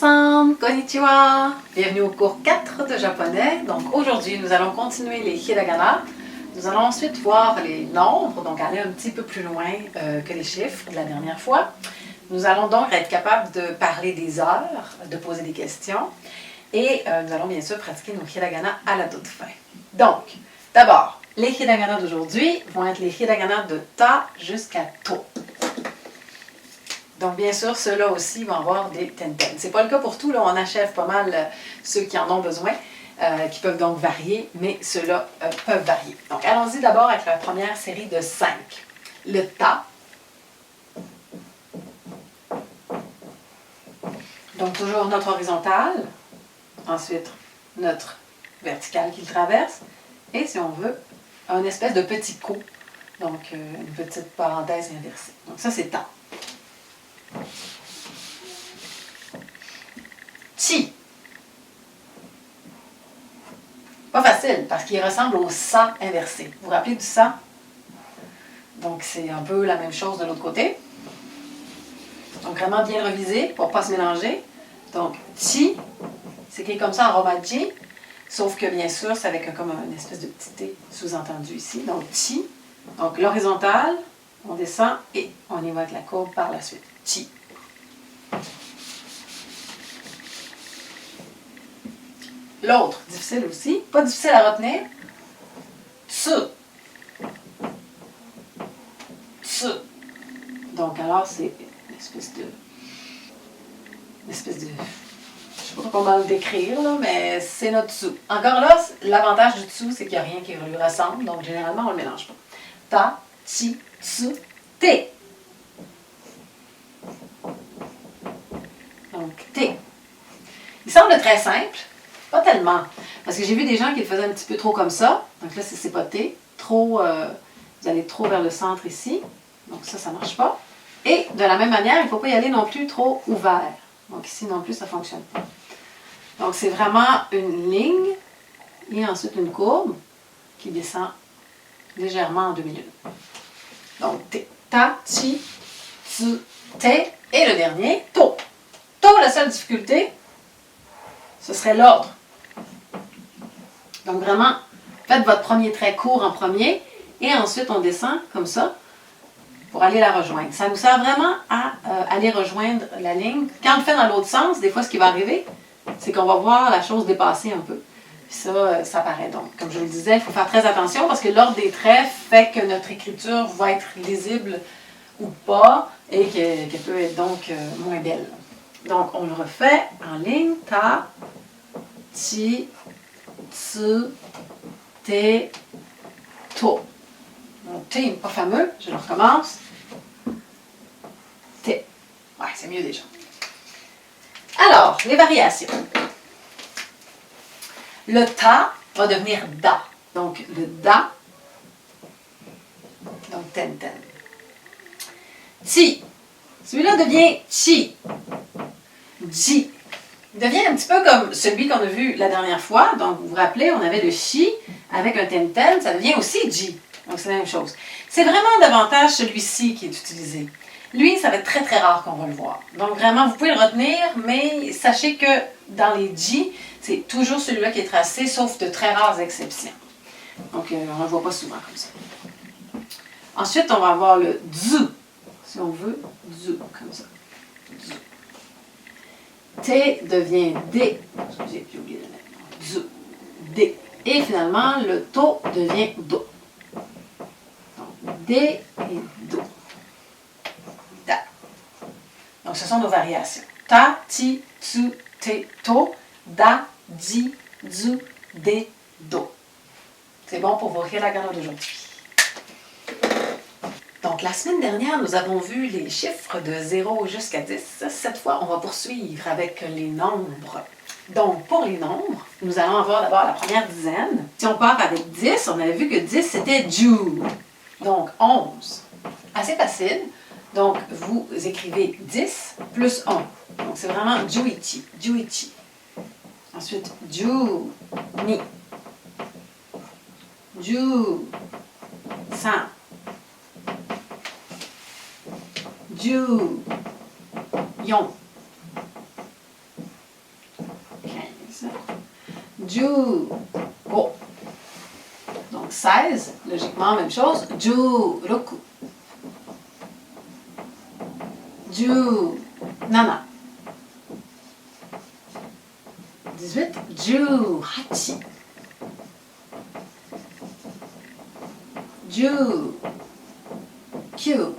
ensemble! Konnichiwa! Bienvenue au cours 4 de japonais. Donc aujourd'hui, nous allons continuer les hiragana. Nous allons ensuite voir les nombres, donc aller un petit peu plus loin que les chiffres de la dernière fois. Nous allons donc être capables de parler des heures, de poser des questions et nous allons bien sûr pratiquer nos hiragana à la toute fin. Donc, d'abord, les hiragana d'aujourd'hui vont être les hiragana de ta jusqu'à to. Donc, bien sûr, ceux-là aussi vont avoir des tenten. Ce n'est pas le cas pour tout, là, on achève pas mal ceux qui en ont besoin, qui peuvent donc varier, mais ceux-là peuvent varier. Donc, allons-y d'abord avec la première série de 5. Le ta. Donc, toujours notre horizontale, ensuite notre verticale qui le traverse, et si on veut, un espèce de petit coup, donc une petite parenthèse inversée. Donc, ça, c'est ta. Chi. Pas facile, parce qu'il ressemble au sa inversé. Vous vous rappelez du sa? Donc, c'est un peu la même chose de l'autre côté. Donc, vraiment bien revisé pour ne pas se mélanger. Donc, chi, c'est écrit comme ça en romaji, sauf que bien sûr, c'est avec comme une espèce de petit t sous-entendu ici. Donc, chi. Donc, l'horizontale, on descend et on y va avec la courbe par la suite. Chi. L'autre, difficile aussi, pas difficile à retenir. Tsu. Tsu. Donc, alors, c'est une espèce de. Je sais pas comment le décrire, là, mais c'est notre tsu. Encore là, l'avantage du tsu, c'est qu'il n'y a rien qui lui ressemble, donc généralement, on ne le mélange pas. Ta, chi, tsu, te. Donc, te. Il semble très simple. Pas tellement. Parce que j'ai vu des gens qui le faisaient un petit peu trop comme ça. Donc là, c'est pas T. Trop, vous allez trop vers le centre ici. Donc ça ne marche pas. Et de la même manière, il ne faut pas y aller non plus trop ouvert. Donc ici non plus, ça ne fonctionne pas. Donc c'est vraiment une ligne et ensuite une courbe qui descend légèrement en 2 minutes. Donc T, ta, chi, tsu, te. Et le dernier, to. To, la seule difficulté, ce serait l'ordre. Donc vraiment, faites votre premier trait court en premier et ensuite on descend comme ça pour aller la rejoindre. Ça nous sert vraiment à aller rejoindre la ligne. Quand on le fait dans l'autre sens, des fois ce qui va arriver, c'est qu'on va voir la chose dépasser un peu. Puis ça paraît donc. Comme je le disais, il faut faire très attention parce que l'ordre des traits fait que notre écriture va être lisible ou pas et qu'elle peut être donc moins belle. Donc on le refait en ligne. Ta, chi, tsu, te, to. Mon T n'est pas fameux, je le recommence. T. Ouais, c'est mieux déjà. Alors, les variations. Le ta va devenir da. Donc, le da. Donc, ten. Chi. Celui-là devient chi. Ji. Il devient un petit peu comme celui qu'on a vu la dernière fois. Donc, vous vous rappelez, on avait le chi avec un ten, ça devient aussi ji. Donc, c'est la même chose. C'est vraiment davantage celui-ci qui est utilisé. Lui, ça va être très, très rare qu'on va le voir. Donc, vraiment, vous pouvez le retenir, mais sachez que dans les ji, c'est toujours celui-là qui est tracé, sauf de très rares exceptions. Donc, on ne le voit pas souvent comme ça. Ensuite, on va avoir le zu. Si on veut, zu, comme ça. Zu. T devient D. Excusez, j'ai oublié de mettre. Zu. D. Et finalement, le to devient do. Donc, D et do. Da. Donc, ce sont nos variations. Ta, ti, tsu, te, to, da, ji, zu, de, do. C'est bon pour vos hiragana d'aujourd'hui. Donc, la semaine dernière, nous avons vu les chiffres de 0 jusqu'à 10. Cette fois, on va poursuivre avec les nombres. Donc, pour les nombres, nous allons avoir d'abord la première dizaine. Si on part avec 10, on avait vu que 10, c'était ju. Donc, 11. Assez facile. Donc, vous écrivez 10 plus 1. Donc, c'est vraiment juichi. Juichi. Ensuite, ju, ni. Ju, san. Ju, yon. Ju, go. Donc 16, logiquement, même chose. Ju, roku. Ju, nana. 18, Ju, hachi. Ju, kyu.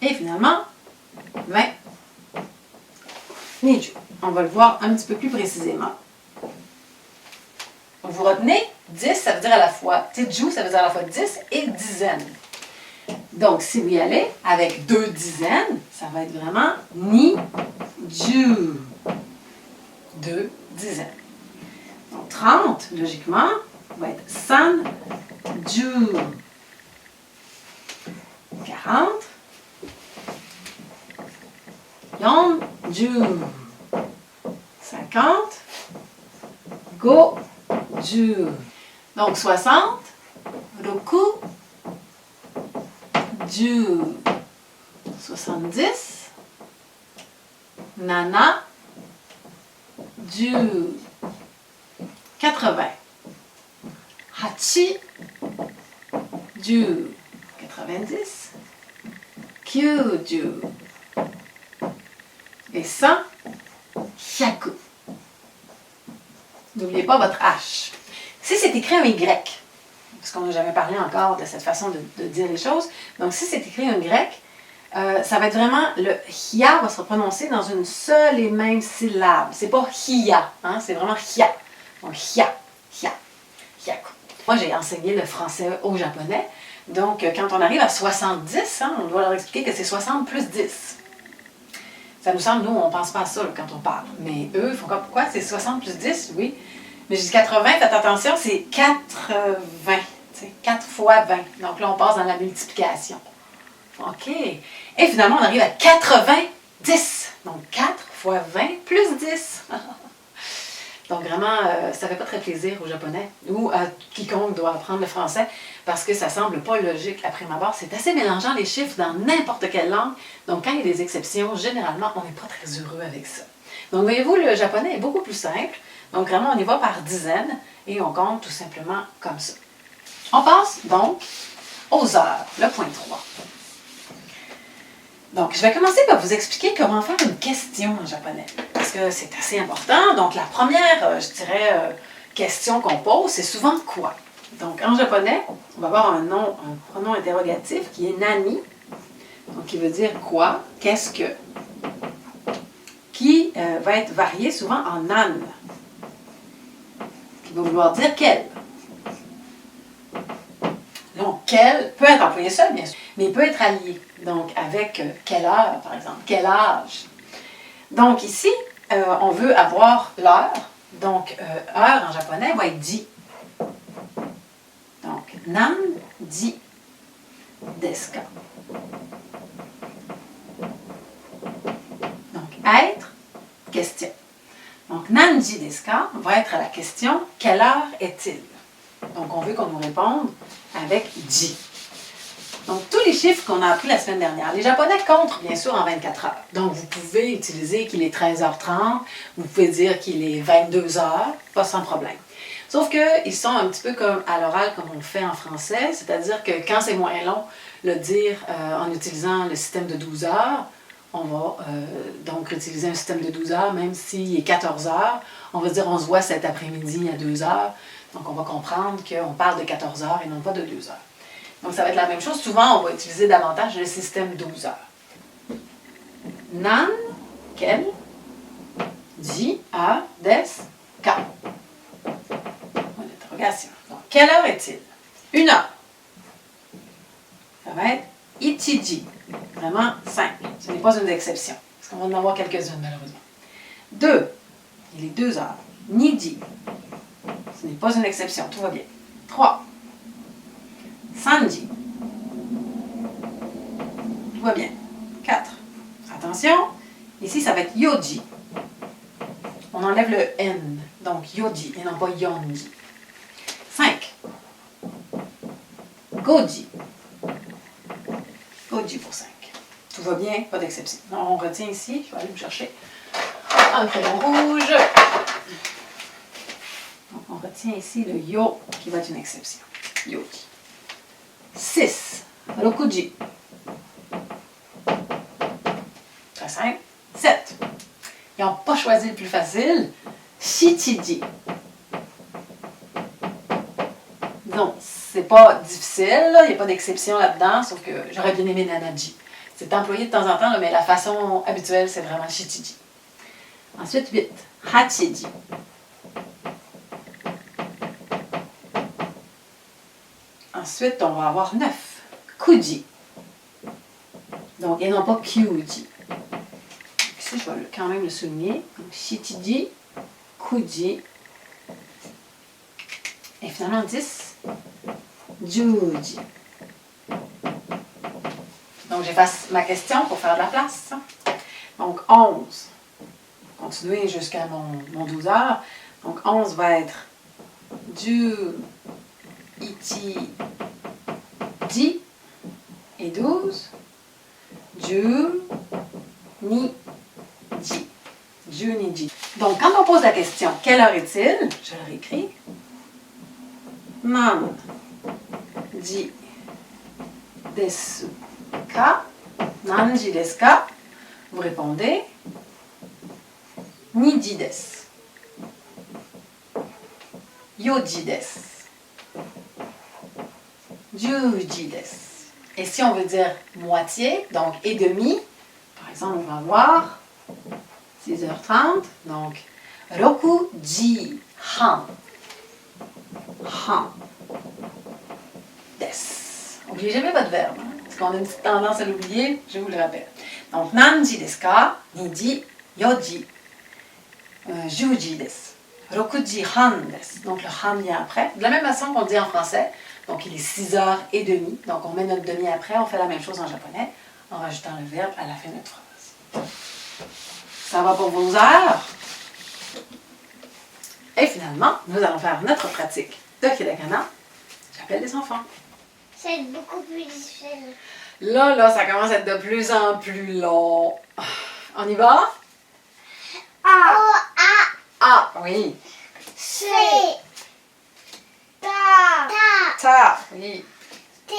Et finalement, 20. Niju. On va le voir un petit peu plus précisément. Vous retenez, 10, ça veut dire à la fois, Ju, ça veut dire à la fois 10 et dizaine. Donc, si vous y allez avec 2 dizaines, ça va être vraiment ni, ju. 2 dizaines. Donc, 30, logiquement, va être san, ju. 40, yon, ju. 50, go, ju. Donc 60, roku, ju. 70, nana, ju. 80, hachi, ju. 90, kyuju. Et 100, hyaku. N'oubliez pas votre H. Si c'est écrit un Y, parce qu'on n'a jamais parlé encore de cette façon de dire les choses, donc si c'est écrit un Y, ça va être vraiment, le hia va se prononcer dans une seule et même syllabe. C'est pas hia, hein, c'est vraiment hia. Donc hia, hia, hyaku. Moi, j'ai enseigné le français au japonais, donc quand on arrive à 70, hein, on doit leur expliquer que c'est 60 plus 10. Ça nous semble, nous, on ne pense pas à ça là, quand on parle. Mais eux, ils font comme, pourquoi? C'est 60 plus 10, oui. Mais je dis 80, faites attention, c'est 80. 4 fois 20. Donc là, on passe dans la multiplication. OK. Et finalement, on arrive à 90. Donc 4 fois 20 plus 10. Donc vraiment, ça ne fait pas très plaisir aux Japonais ou à quiconque doit apprendre le français parce que ça ne semble pas logique à prime abord. C'est assez mélangeant les chiffres dans n'importe quelle langue. Donc quand il y a des exceptions, généralement, on n'est pas très heureux avec ça. Donc voyez-vous, le japonais est beaucoup plus simple. Donc vraiment, on y va par dizaines et on compte tout simplement comme ça. On passe donc aux heures, le point 3. Donc, je vais commencer par vous expliquer comment faire une question en japonais, parce que c'est assez important. Donc, la première, je dirais, question qu'on pose, c'est souvent quoi? Donc, en japonais, on va avoir un pronom interrogatif qui est nani, donc qui veut dire quoi, qu'est-ce que, qui va être varié souvent en nan, qui va vouloir dire quel. Donc, quel peut être employé seul, bien sûr, mais il peut être allié. Donc, avec quelle heure, par exemple, quel âge. Donc, ici, on veut avoir l'heure. Donc, heure en japonais va être di. Donc, nan di desu ka. Donc, être, question. Donc, nan di desu ka va être à la question quelle heure est-il? Donc, on veut qu'on nous réponde avec ji. Donc, tous les chiffres qu'on a appris la semaine dernière, les Japonais comptent bien sûr en 24 heures. Donc, vous pouvez utiliser qu'il est 13h30, vous pouvez dire qu'il est 22h, pas sans problème. Sauf qu'ils sont un petit peu comme à l'oral, comme on le fait en français, c'est-à-dire que quand c'est moins long, le dire en utilisant le système de 12 heures, on va donc utiliser un système de 12 heures, même s'il est 14 heures, on va dire on se voit cet après-midi à 2 heures. Donc, on va comprendre qu'on parle de 14 heures et non pas de 2 heures. Donc, ça va être la même chose. Souvent, on va utiliser davantage le système 12 heures. Nan, quel, ji, heure, des, ka. Point d'interrogation. Donc, quelle heure est-il? 1 heure. Ça va être ichiji. Vraiment simple. Ce n'est pas une exception. Parce qu'on va en avoir quelques-unes, malheureusement. 2. Il est 2 heures. Niji. Ce n'est pas une exception, tout va bien. 3. Sanji. Tout va bien. 4. Attention, ici ça va être yoji. On enlève le N, donc yoji et non pas yonji. 5. Goji. Goji pour 5. Tout va bien, pas d'exception. On retient ici, je vais aller vous chercher un crayon rouge. retiens ici le yo qui va être une exception. Yoji. 6. Rokuji. Très simple. 7. Ils n'ont pas choisi le plus facile. Shichiji. Non, c'est pas difficile, là. Il n'y a pas d'exception là-dedans, sauf que j'aurais bien aimé Nanaji. C'est employé de temps en temps, là, mais la façon habituelle, c'est vraiment Shichiji. Ensuite, 8. Hachiji. Ensuite, on va avoir 9. Kuji. Donc, et non pas Kyuji. Ici, je vais quand même le souligner. Donc, Shichiji, Kuji. Et finalement, 10. Juji. Donc, j'efface ma question pour faire de la place. Donc, 11. Continuer jusqu'à mon 12 heures. Donc, 11 va être Ju, Ichi, Ji. Et 12. Ju, Ni, Ji. Ju, Ni, Ji. Donc, quand on pose la question, quelle heure est-il? Je le réécris. Nan, Ji, Desu ka. Nanji desu ka? Vous répondez Niji desu. Yoji desu. Juji desu. Et si on veut dire moitié, donc et demi, par exemple, on va voir 6h30, donc Rokuji han. Han. Desu. N'oubliez jamais votre verbe, hein, parce qu'on a une petite tendance à l'oublier, je vous le rappelle. Donc, nanji desu ka, niji, yoji, juji desu. Rokuji han desu. Donc, le han vient après. De la même façon qu'on dit en français. Donc, il est 6h30. Donc, on met notre demi après. On fait la même chose en japonais en rajoutant le verbe à la fin de notre phrase. Ça va pour vos heures? Et finalement, nous allons faire notre pratique de hiragana. J'appelle les enfants. C'est beaucoup plus difficile. Là, ça commence à être de plus en plus long. On y va? Ah, oui. C. Ta. Ta, oui. T.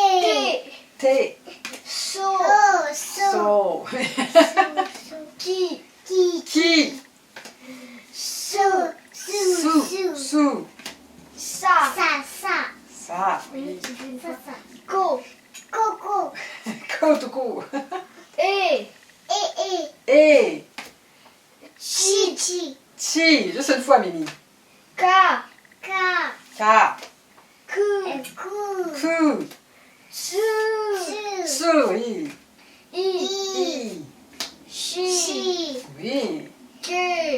Te, So. so. Ki. Ki, Su. su, su. Sa. Sa, oui. Ko. Coco. Ko, tout court. E. Et, Chi. chi, juste une fois, Mimi. Ka. Ka, Ku. ku, Su. su, oui. I. I, Shi. oui. Ke.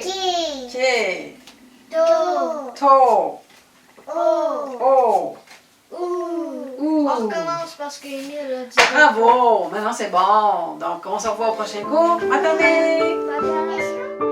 Ke, Do. to, O. o, Ou. ou. On recommence parce que nul a dit. Bravo! Maintenant, c'est bon. Donc, on se revoit au prochain cours. Matane! Bye bye.